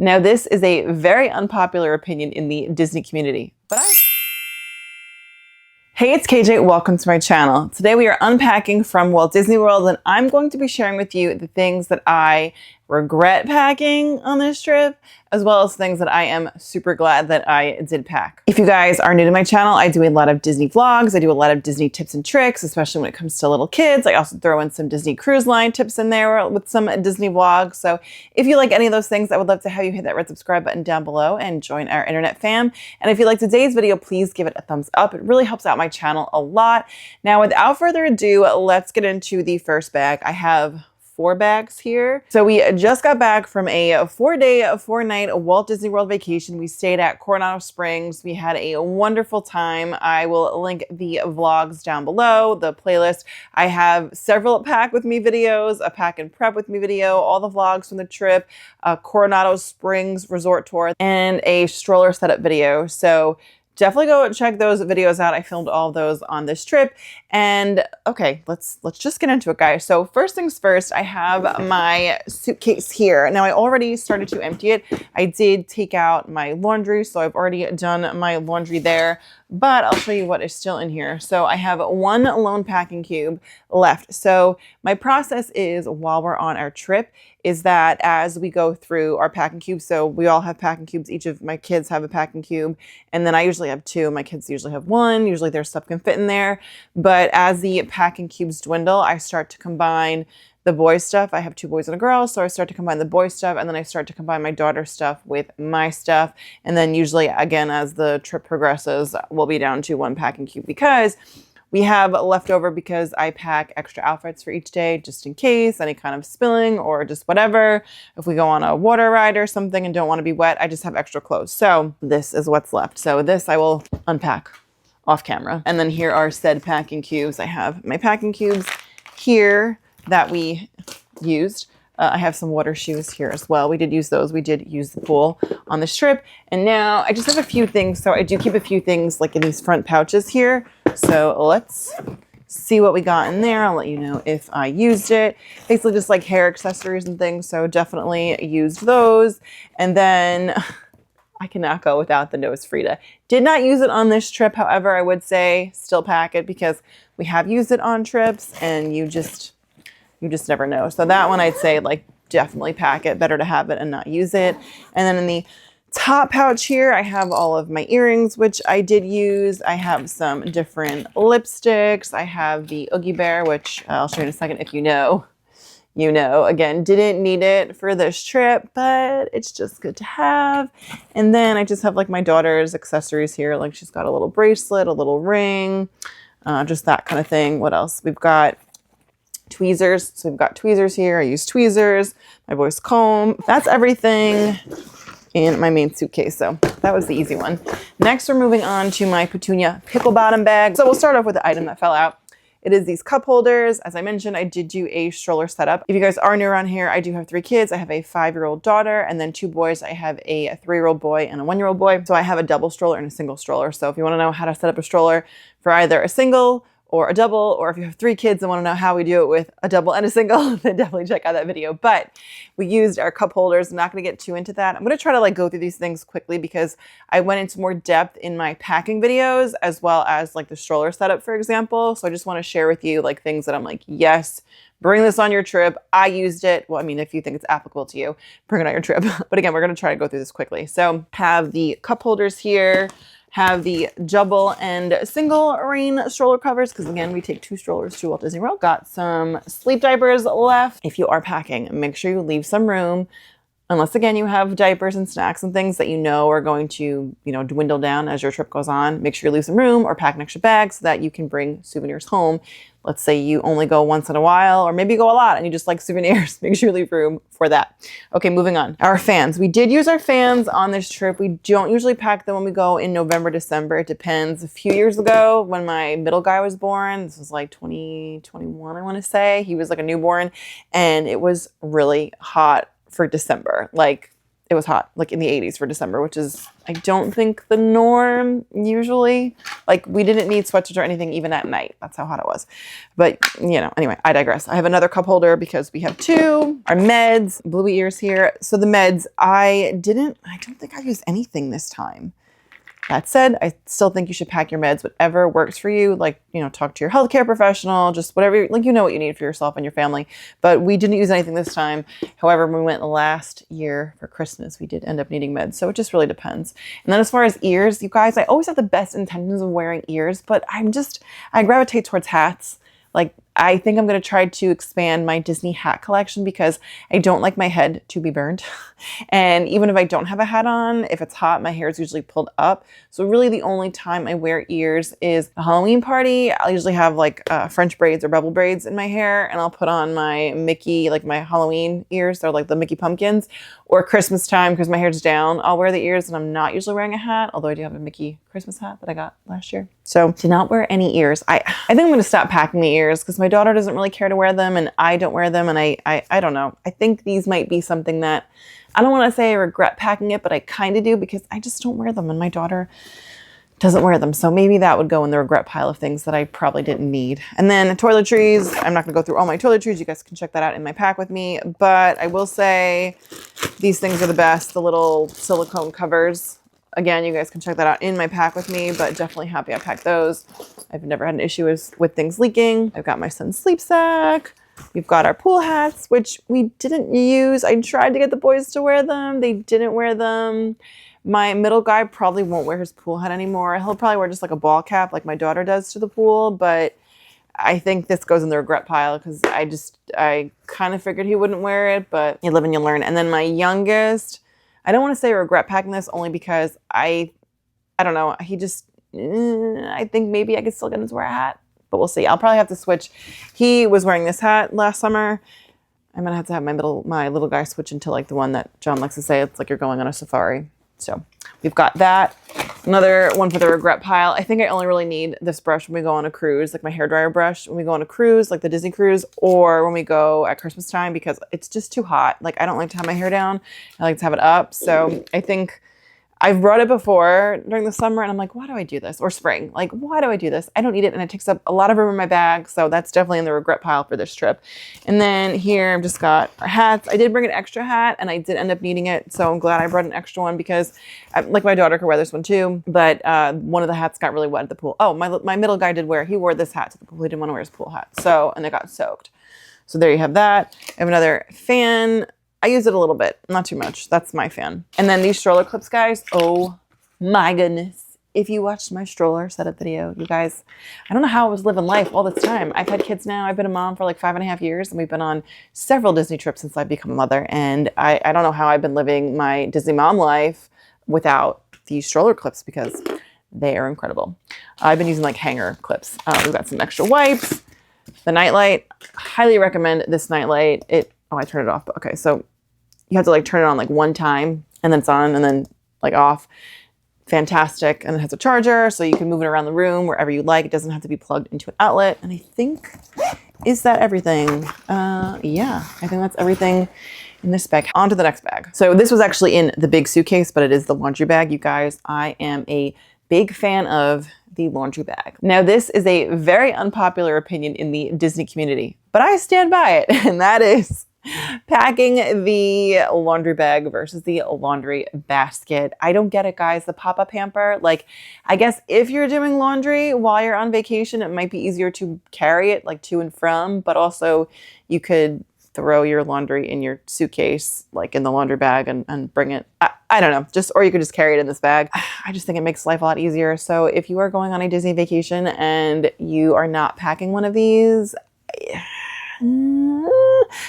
Now, this is a very unpopular opinion in the Disney community, but Hey, it's KJ. Welcome to my channel. Today we are unpacking from Walt Disney World, and I'm going to be sharing with you the things that I regret packing on this trip, as well as things that I am super glad that I did pack. If you guys are new to my channel, I do a lot of Disney vlogs. I do a lot of Disney tips and tricks, especially when it comes to little kids. I also throw in some Disney Cruise Line tips in there with some Disney vlogs. So if you like any of those things, I would love to have you hit that red subscribe button down below and join our internet fam. And if you like today's video, please give it a thumbs up. It really helps out my channel a lot. Now, without further ado, let's get into the first bag. I have 4 bags here. So we just got back from a 4-day, 4-night Walt Disney World vacation. We stayed at Coronado Springs. We had a wonderful time. I will link the vlogs down below, the playlist. I have several pack with me videos, a pack and prep with me video, all the vlogs from the trip, a Coronado Springs resort tour, and a stroller setup video. So definitely go check those videos out. I filmed all of those on this trip. And okay, let's just get into it, guys. So first things first, I have my suitcase here. Now I already started to empty it. I did take out my laundry, so I've already done my laundry there, but I'll show you what is still in here. So I have 1 lone packing cube left. So my process is, while we're on our trip, is that as we go through our packing cubes, so we all have packing cubes, each of my kids have a packing cube, and then I usually have 2. My kids usually have 1. Usually their stuff can fit in there. But as the packing cubes dwindle, I start to combine the boys' stuff. I have 2 boys and a girl, so I start to combine the boys' stuff, and then I start to combine my daughter's stuff with my stuff. And then usually, again, as the trip progresses, we'll be down to 1 packing cube because we have leftover, because I pack extra outfits for each day just in case any kind of spilling or just whatever. If we go on a water ride or something and don't want to be wet, I just have extra clothes. So this is what's left. So this I will unpack off camera. And then here are said packing cubes. I have my packing cubes here that we used. I have some water shoes here as well. We did use those. We did use the pool on this trip. And now I just have a few things. So I do keep a few things like in these front pouches here. So let's see what we got in there. I'll let you know if I used it. Basically just like hair accessories and things. So definitely used those. And then I cannot go without the nose Frida. Did not use it on this trip. However, I would say still pack it because we have used it on trips and you just never know. So that one I'd say like definitely pack it. Better to have it and not use it. And then in the top pouch here, I have all of my earrings, which I did use. I have some different lipsticks. I have the Oogie Bear, which I'll show you in a second. If you know, you know. Again, didn't need it for this trip, but it's just good to have. And then I just have like my daughter's accessories here. Like she's got a little bracelet, a little ring, just that kind of thing. What else? We've got tweezers. So we've got tweezers here. I use tweezers, my boy's comb. That's everything in my main suitcase. So that was the easy one. Next, we're moving on to my Petunia pickle bottom bag. So we'll start off with the item that fell out. It is these cup holders. As I mentioned, I did do a stroller setup. If you guys are new around here, I do have 3 kids. I have a 5-year-old daughter and then 2 boys. I have a 3-year-old boy and a 1-year-old boy. So I have a double stroller and a single stroller. So if you want to know how to set up a stroller for either a single or a double, or if you have 3 kids and want to know how we do it with a double and a single, then definitely check out that video. But we used our cup holders. I'm not going to get too into that. I'm going to try to like go through these things quickly because I went into more depth in my packing videos as well as like the stroller setup, for example. So I just want to share with you like things that I'm like, yes, bring this on your trip. I used it. Well, I mean, if you think it's applicable to you, bring it on your trip. But again, we're going to try to go through this quickly. So have the cup holders here. Have the double and single rain stroller covers because again, we take 2 strollers to Walt Disney World. Got some sleep diapers left. If you are packing, make sure you leave some room. Unless again, you have diapers and snacks and things that you know are going to, dwindle down as your trip goes on. Make sure you leave some room or pack an extra bag so that you can bring souvenirs home. Let's say you only go once in a while, or maybe you go a lot and you just like souvenirs. Make sure you leave room for that. Okay, moving on. Our fans. We did use our fans on this trip. We don't usually pack them when we go in November, December. It depends. A few years ago when my middle guy was born, this was like 2021, I want to say. He was like a newborn and it was really hot for December. Like it was hot, like in the 80s for December, which is, I don't think the norm usually. Like we didn't need sweatshirts or anything even at night. That's how hot it was. But you know, anyway, I digress. I have another cup holder because we have two. Our meds, Bluey ears here. So the meds, I don't think I used anything this time. That said, I still think you should pack your meds, whatever works for you. Like, you know, talk to your healthcare professional, just whatever, like, you know what you need for yourself and your family. But we didn't use anything this time. However, when we went last year for Christmas, we did end up needing meds. So it just really depends. And then as far as ears, you guys, I always have the best intentions of wearing ears, but I gravitate towards hats. Like, I think I'm going to try to expand my Disney hat collection because I don't like my head to be burned. And even if I don't have a hat on, if it's hot, my hair is usually pulled up. So really the only time I wear ears is a Halloween party. I'll usually have like French braids or bubble braids in my hair, and I'll put on my Mickey, like my Halloween ears. They're like the Mickey pumpkins. Or Christmas time, because my hair's down, I'll wear the ears, and I'm not usually wearing a hat, although I do have a Mickey Christmas hat that I got last year. So do not wear any ears. I think I'm going to stop packing the ears because my daughter doesn't really care to wear them, and I don't wear them, and I don't know. I think these might be something that, I don't want to say I regret packing it, but I kind of do because I just don't wear them, and my daughter doesn't wear them. So maybe that would go in the regret pile of things that I probably didn't need. And then toiletries. I'm not going to go through all my toiletries. You guys can check that out in my pack with me. But I will say these things are the best. The little silicone covers. Again, you guys can check that out in my pack with me, but definitely happy I packed those. I've never had an issue with things leaking. I've got my son's sleep sack. We've got our pool hats, which we didn't use. I tried to get the boys to wear them. They didn't wear them. My middle guy probably won't wear his pool hat anymore. He'll probably wear just like a ball cap like my daughter does to the pool, but I think this goes in the regret pile because I kind of figured he wouldn't wear it, but you live and you learn. And then my youngest, I don't want to say regret packing this only because I don't know, he just, I think maybe I could still get him to wear a hat, but we'll see. I'll probably have to switch. He was wearing this hat last summer. I'm going to have my little guy switch into like the one that John likes to say, it's like you're going on a safari. So we've got that. Another one for the regret pile. I think I only really need this brush when we go on a cruise, like my hairdryer brush when we go on a cruise, like the Disney cruise, or when we go at Christmas time because it's just too hot. Like I don't like to have my hair down. I like to have it up. So I think I've brought it before during the summer and I'm like, why do I do this? Or spring, like, why do I do this? I don't need it. And it takes up a lot of room in my bag. So that's definitely in the regret pile for this trip. And then here I've just got our hats. I did bring an extra hat and I did end up needing it. So I'm glad I brought an extra one because like my daughter could wear this one too. But one of the hats got really wet at the pool. Oh, my middle guy he wore this hat to the pool. He didn't want to wear his pool hat. So, and it got soaked. So there you have that. I have another fan. I use it a little bit, not too much. That's my fan. And then these stroller clips, guys. Oh my goodness. If you watched my stroller setup video, you guys, I don't know how I was living life all this time. I've had kids now. I've been a mom for like 5.5 years and we've been on several Disney trips since I've become a mother. And I don't know how I've been living my Disney mom life without these stroller clips because they are incredible. I've been using like hanger clips. We've got some extra wipes. The nightlight, highly recommend this nightlight. Oh, I turned it off. Okay, so you have to like turn it on like one time and then it's on and then like off. Fantastic. And it has a charger so you can move it around the room wherever you like. It doesn't have to be plugged into an outlet. And I think, is that everything? Yeah, I think that's everything in this bag. On to the next bag. So this was actually in the big suitcase, but it is the laundry bag. You guys, I am a big fan of the laundry bag. Now, this is a very unpopular opinion in the Disney community, but I stand by it, and that is packing the laundry bag versus the laundry basket. I don't get it, guys. The pop-up hamper, like, I guess if you're doing laundry while you're on vacation, it might be easier to carry it like to and from, but also you could throw your laundry in your suitcase, like in the laundry bag and bring it. I don't know, or you could just carry it in this bag. I just think it makes life a lot easier. So if you are going on a Disney vacation and you are not packing one of these, you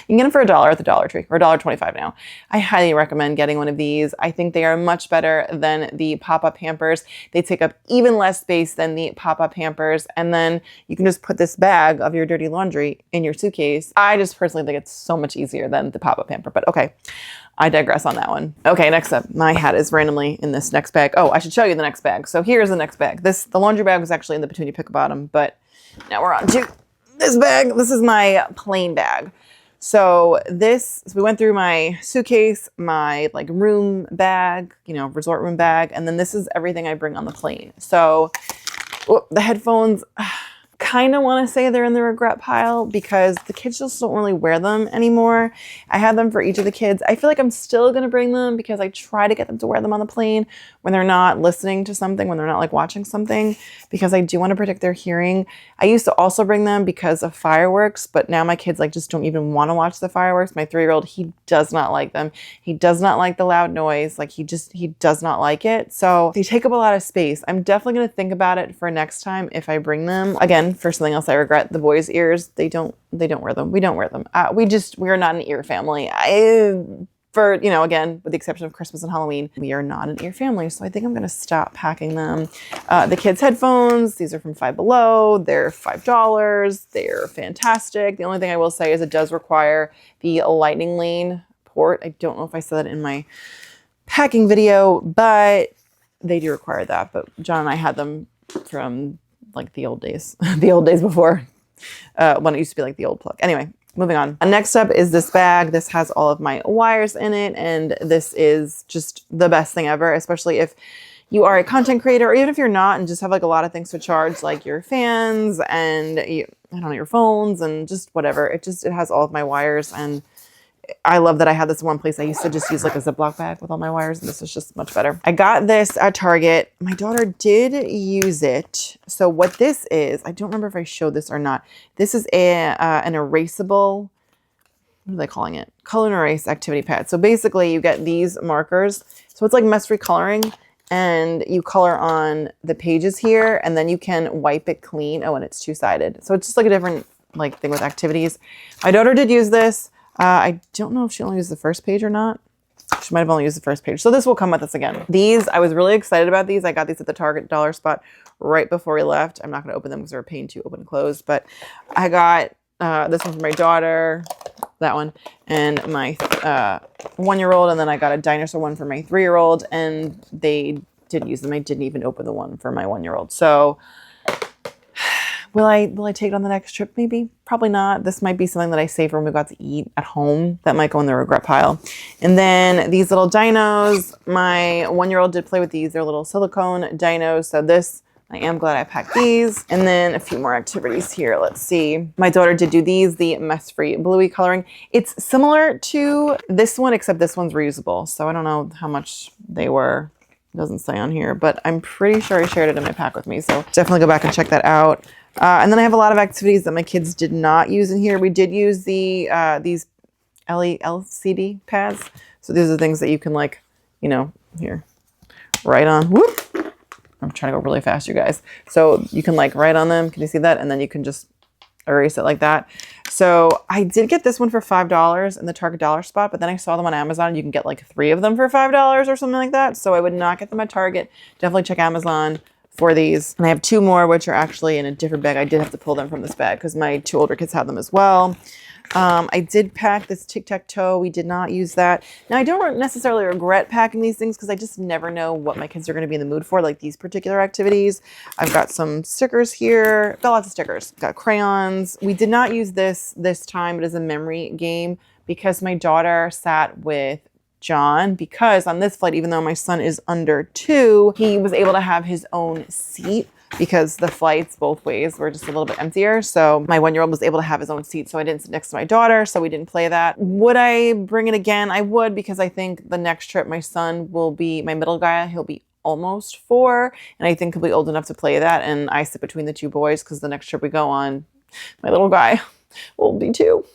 can get them for $1 at the Dollar Tree, or $1.25 now. I highly recommend getting one of these. I think they are much better than the pop-up hampers. They take up even less space than the pop-up hampers. And then you can just put this bag of your dirty laundry in your suitcase. I just personally think it's so much easier than the pop-up hamper, but okay. I digress on that one. Okay, next up, my hat is randomly in this next bag. Oh, I should show you the next bag. So here's the next bag. The laundry bag was actually in the Petunia Pick Bottom, but now we're on to this bag. This is my plain bag. So we went through my suitcase, my like room bag, you know, resort room bag, and then this is everything I bring on the plane. So the headphones, kind of want to say they're in the regret pile because the kids just don't really wear them anymore. I had them for each of the kids. I feel like I'm still going to bring them because I try to get them to wear them on the plane when they're not listening to something, when they're not like watching something, because I do want to protect their hearing. I used to also bring them because of fireworks, but now my kids like just don't even want to watch the fireworks. My 3-year-old, he does not like them. He does not like the loud noise. Like he does not like it. So they take up a lot of space. I'm definitely going to think about it for next time if I bring them. Again, for something else I regret, the boys' ears, they don't wear them. We don't wear them. We are not an ear family. Again, with the exception of Christmas and Halloween, we are not an ear family. So I think I'm going to stop packing them. The kids' headphones, these are from Five Below. They're $5. They're fantastic. The only thing I will say is it does require the lightning lane port. I don't know if I said that in my packing video, but they do require that. But John and I had them from like the old days, the old days before when it used to be like the old plug. Anyway, moving on. Next up is this bag. This has all of my wires in it, and this is just the best thing ever, especially if you are a content creator, or even if you're not and just have like a lot of things to charge, like your fans and your phones and just whatever. It has all of my wires, and I love that I had this in one place. I used to just use like a Ziploc bag with all my wires, and this is just much better. I got this at Target. My daughter did use it. So what this is, I don't remember if I showed this or not. This is an erasable, what are they calling it? Color and erase activity pad. So basically you get these markers. So it's like mess-free coloring, and you color on the pages here, and then you can wipe it clean. Oh, and it's two-sided. So it's just like a different like thing with activities. My daughter did use this. I don't know if she only used the first page or not. She might have only used the first page. So this will come with us again. These, I was really excited about these. I got these at the Target dollar spot right before we left. I'm not going to open them because they're a pain to open and close. But I got this one for my daughter, that one, and my 1-year-old. And then I got a dinosaur one for my 3-year-old. And they didn't use them. I didn't even open the one for my 1-year-old. So will I take it on the next trip? Maybe. Probably not. This might be something that I save for when we got to eat at home. That might go in the regret pile. And then these little dinos. My 1-year-old did play with these. They're little silicone dinos. So this, I am glad I packed these. And then a few more activities here. Let's see. My daughter did do these, the mess-free bluey coloring. It's similar to this one, except this one's reusable. So I don't know how much they were. It doesn't say on here, but I'm pretty sure I shared it in my pack with me. So definitely go back and check that out. And then I have a lot of activities that my kids did not use in here. We did use these LCD pads. So these are things that you can like, here, write on. Whoop. I'm trying to go really fast, you guys. So you can like write on them. Can you see that? And then you can just erase it like that. So I did get this one for $5 in the Target dollar spot, but then I saw them on Amazon. You can get like 3 of them for $5 or something like that. So I would not get them at Target. Definitely check Amazon for these. And I have 2 more, which are actually in a different bag. I did have to pull them from this bag because my 2 older kids have them as well. I did pack this Tic Tac Toe. We did not use that. Now, I don't necessarily regret packing these things because I just never know what my kids are going to be in the mood for, like these particular activities. I've got some stickers here. Got lots of stickers. Got crayons. We did not use this time. It is a memory game because my daughter sat with John, because on this flight, even though my son is under 2, he was able to have his own seat because the flights both ways were just a little bit emptier. So my 1-year-old was able to have his own seat. So I didn't sit next to my daughter. So we didn't play that. Would I bring it again? I would, because I think the next trip, my son will be, my middle guy, he'll be almost 4. And I think he'll be old enough to play that. And I sit between the 2 boys because the next trip we go on, my little guy will be 2.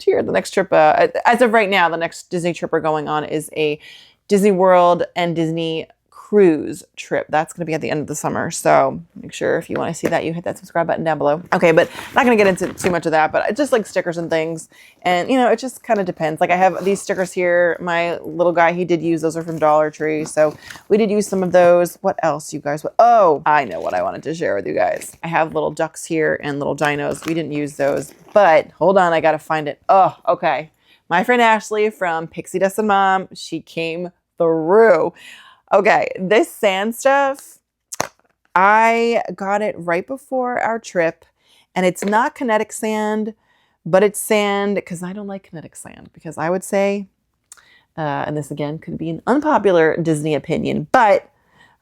Here, the next trip, as of right now, the next Disney trip we're going on is a Disney World and Disney cruise trip. That's going to be at the end of the summer. So make sure if you want to see that, you hit that subscribe button down below. Okay, but not going to get into too much of that, but just like stickers and things. And, it just kind of depends. Like I have these stickers here. My little guy, he did use, those are from Dollar Tree. So we did use some of those. What else, you guys? Oh, I know what I wanted to share with you guys. I have little ducks here and little dinos. We didn't use those, but hold on. I got to find it. Oh, okay. My friend Ashley from Pixie Dust and Mom, she came through. Okay, this sand stuff, I got it right before our trip, and it's not kinetic sand, but it's sand because I don't like kinetic sand, because I would say, and this again could be an unpopular Disney opinion, but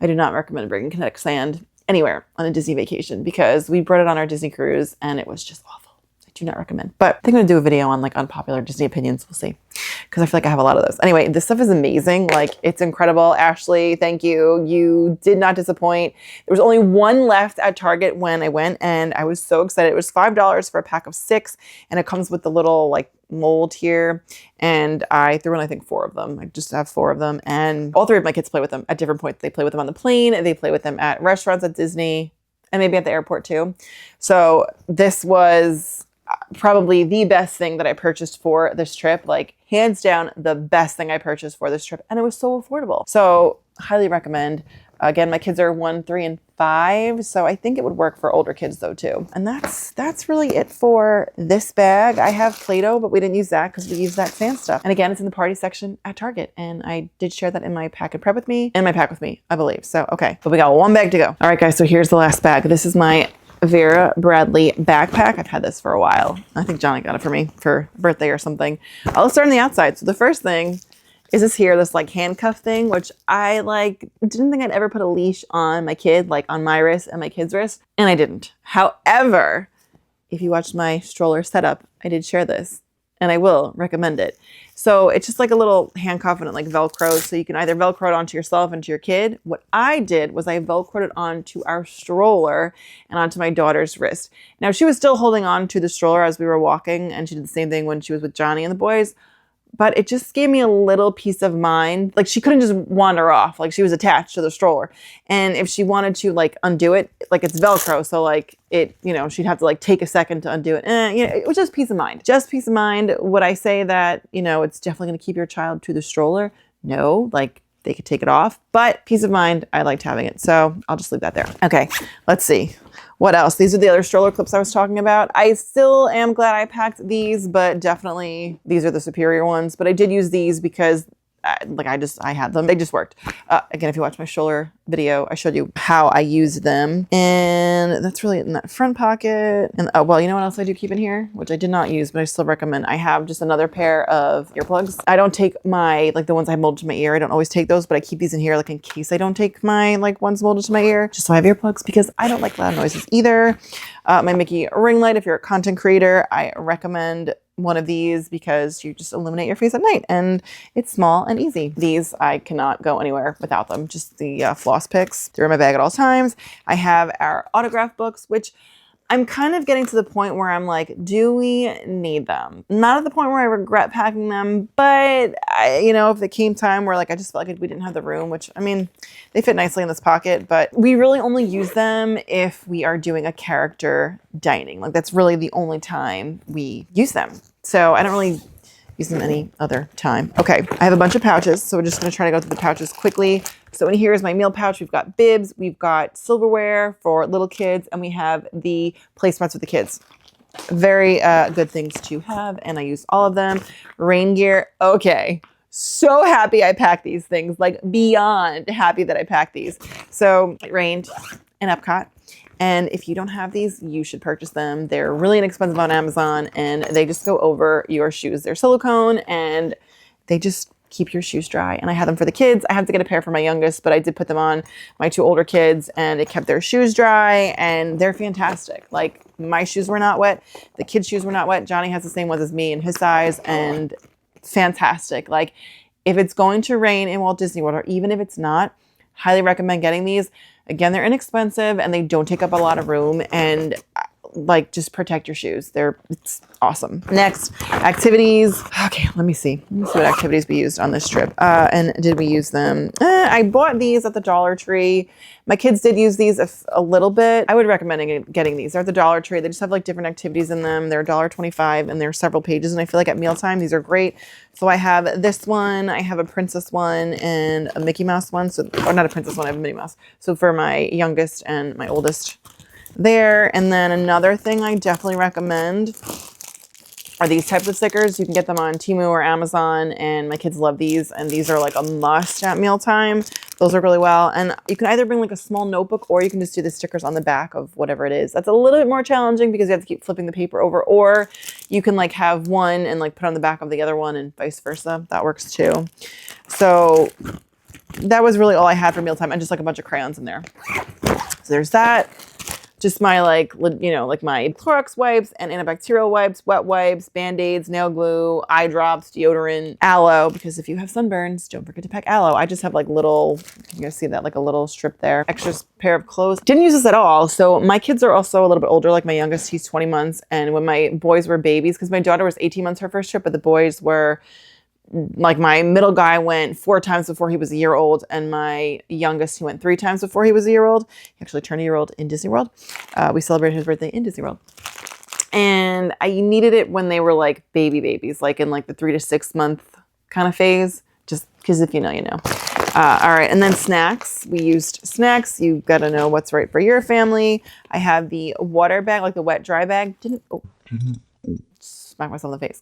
I do not recommend bringing kinetic sand anywhere on a Disney vacation, because we brought it on our Disney cruise and it was just awful. I do not recommend. But I think I'm going to do a video on like unpopular Disney opinions. We'll see. Because I feel like I have a lot of those. Anyway, this stuff is amazing. Like, it's incredible. Ashley, thank you. You did not disappoint. There was only one left at Target when I went, and I was so excited. It was $5 for a pack of 6, and it comes with the little like mold here. And I threw in, I think, 4 of them. I just have 4 of them. And all 3 of my kids play with them at different points. They play with them on the plane. They play with them at restaurants at Disney, and maybe at the airport too. So this was probably the best thing that I purchased for this trip. Like, hands down, the best thing I purchased for this trip. And it was so affordable. So highly recommend. Again, my kids are 1, 3, and 5. So I think it would work for older kids though too. And that's really it for this bag. I have Play-Doh, but we didn't use that because we used that sand stuff. And again, it's in the party section at Target. And I did share that in my pack and prep with me and my pack with me, I believe. So, okay, but we got 1 bag to go. All right, guys, so here's the last bag. This is my Vera Bradley backpack. I've had this for a while. I think Johnny got it for me for birthday or something. I'll start on the outside. So the first thing is this like handcuff thing, which I like didn't think I'd ever put a leash on my kid, like on my wrist and my kid's wrist, and I didn't. However, if you watched my stroller setup, I did share this, and I will recommend it. So it's just like a little handcuff, and it like Velcros, so you can either Velcro it onto yourself and to your kid. What I did was I Velcroed it onto our stroller and onto my daughter's wrist. Now, she was still holding on to the stroller as we were walking, and she did the same thing when she was with Johnny and the boys. But it just gave me a little peace of mind. Like, she couldn't just wander off. Like, she was attached to the stroller. And if she wanted to like undo it, like, it's Velcro. So like it, you know, she'd have to like take a second to undo it. You know, it was just peace of mind. Just peace of mind. Would I say that, you know, it's definitely going to keep your child to the stroller? No, like, they could take it off. But peace of mind, I liked having it. So I'll just leave that there. Okay, let's see. What else? These are the other stroller clips I was talking about. I still am glad I packed these, but definitely these are the superior ones. But I did use these because I had them. They just worked. Again, if you watch my stroller video, I showed you how I used them. And that's really it in that front pocket. And well, you know what else I do keep in here, which I did not use, but I still recommend. I have just another pair of earplugs. I don't take my, like the ones I molded to my ear. I don't always take those, but I keep these in here like in case I don't take my like ones molded to my ear, just so I have earplugs, because I don't like loud noises either. My Mickey ring light, if you're a content creator, I recommend one of these because you just illuminate your face at night, and it's small and easy. These, I cannot go anywhere without them. Just the floss picks. They're in my bag at all times. I have our autograph books, which I'm kind of getting to the point where I'm like, do we need them? Not at the point where I regret packing them, but you know, if it came time where like I just felt like we didn't have the room, which, I mean, they fit nicely in this pocket, but we really only use them if we are doing a character dining. Like, that's really the only time we use them. So I don't really use them any other time. Okay, I have a bunch of pouches, so we're just gonna try to go through the pouches quickly. So in here is my meal pouch. We've got bibs, we've got silverware for little kids, and we have the placemats with the kids. Very good things to have, and I use all of them. Rain gear, okay. So happy I packed these things, like beyond happy that I packed these. So it rained in Epcot. And if you don't have these, you should purchase them. They're really inexpensive on Amazon, and they just go over your shoes. They're silicone, and they just keep your shoes dry. And I had them for the kids. I had to get a pair for my youngest, but I did put them on my 2 older kids, and it kept their shoes dry, and they're fantastic. Like, my shoes were not wet. The kids' shoes were not wet. Johnny has the same ones as me in his size, and fantastic. Like, if it's going to rain in Walt Disney World, or even if it's not, highly recommend getting these. Again, they're inexpensive and they don't take up a lot of room, and like, just protect your shoes. It's awesome. Next, activities. Okay, let me see. What activities we used on this trip. And did we use them? I bought these at the Dollar Tree. My kids did use these a little bit. I would recommend getting these. They're at the Dollar Tree. They just have like different activities in them. They're $1.25 and they're several pages. And I feel like at mealtime, these are great. So I have this one, I have a princess one, and a Mickey Mouse one. So, or not a princess one, I have a Minnie Mouse. So for my youngest and my oldest there. And then another thing I definitely recommend, are these types of stickers. You can get them on Temu or Amazon, and my kids love these, and these are like a must at mealtime. Those work really well. And you can either bring like a small notebook, or you can just do the stickers on the back of whatever it is. That's a little bit more challenging because you have to keep flipping the paper over, or you can like have one and like put on the back of the other one and vice versa. That works too. So that was really all I had for mealtime, and just like a bunch of crayons in there. So there's that. Just my like, you know, like my Clorox wipes and antibacterial wipes, wet wipes, Band-Aids, nail glue, eye drops, deodorant, aloe, because if you have sunburns, don't forget to pack aloe. I just have like little, you guys see that, like a little strip there. Extra pair of clothes. Didn't use this at all. So my kids are also a little bit older, like my youngest, he's 20 months. And when my boys were babies, because my daughter was 18 months her first trip, but the boys were, like my middle guy went 4 times before he was a year old, and my youngest, he went 3 times before he was a year old. He actually turned a year old in Disney World. We celebrated his birthday in Disney World. And I needed it when they were like babies, like in like the 3 to 6 month kind of phase, just because if you know, you know. All right, and then snacks. We used snacks. You gotta know what's right for your family. I have the water bag, like the wet dry bag. Smack myself in the face.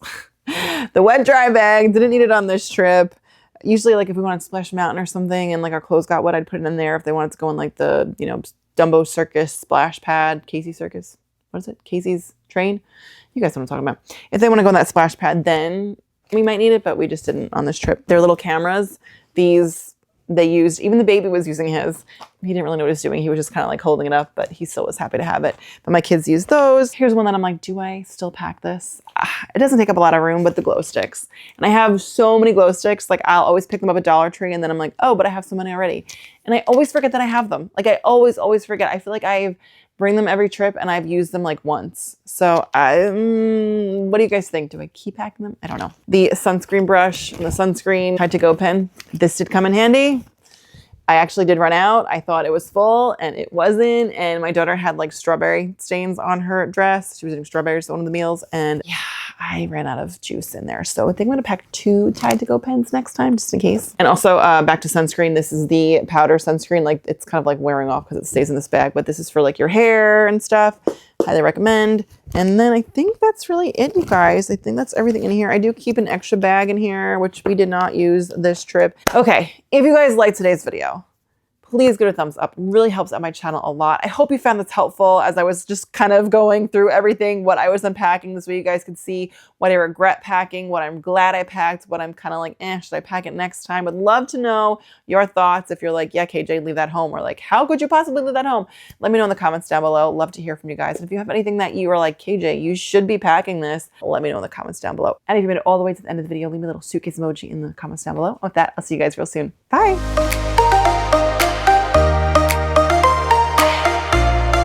The wet dry bag, didn't need it on this trip. Usually like if we wanted to splash mountain or something and like our clothes got wet, I'd put it in there if they wanted to go in like the, you know, Dumbo Circus splash pad, Casey Circus. What is it? Casey's train? You guys know what I'm talking about. If they want to go on that splash pad, then we might need it, but we just didn't on this trip. They're little cameras. These they used, even the baby was using his. He didn't really know what he was doing. He was just kind of like holding it up, but he still was happy to have it. But my kids used those. Here's one that I'm like, do I still pack this? It doesn't take up a lot of room, but the glow sticks. And I have so many glow sticks. Like I'll always pick them up at Dollar Tree, and then I'm like, oh, but I have so many already. And I always forget that I have them. Like I always forget. I feel like I bring them every trip and I've used them like once. So what do you guys think? Do I keep packing them? I don't know. The sunscreen brush and the sunscreen Tide to Go pen. This did come in handy. I actually did run out. I thought it was full and it wasn't. And my daughter had like strawberry stains on her dress. She was eating strawberries at one of the meals. And yeah, I ran out of juice in there. So I think I'm gonna pack 2 Tide to Go pens next time, just in case. And also back to sunscreen. This is the powder sunscreen. Like it's kind of like wearing off because it stays in this bag, but this is for like your hair and stuff. Highly recommend. And then I think that's really it, you guys. I think that's everything in here. I do keep an extra bag in here, which we did not use this trip. Okay, if you guys liked today's video, please give it a thumbs up. It really helps out my channel a lot. I hope you found this helpful as I was just kind of going through everything, what I was unpacking this way you guys could see what I regret packing, what I'm glad I packed, what I'm kind of like, should I pack it next time? Would love to know your thoughts. If you're like, yeah, KJ, leave that home, or like, how could you possibly leave that home? Let me know in the comments down below. Love to hear from you guys. And if you have anything that you are like, KJ, you should be packing this, let me know in the comments down below. And if you made it all the way to the end of the video, leave me a little suitcase emoji in the comments down below. With that, I'll see you guys real soon. Bye.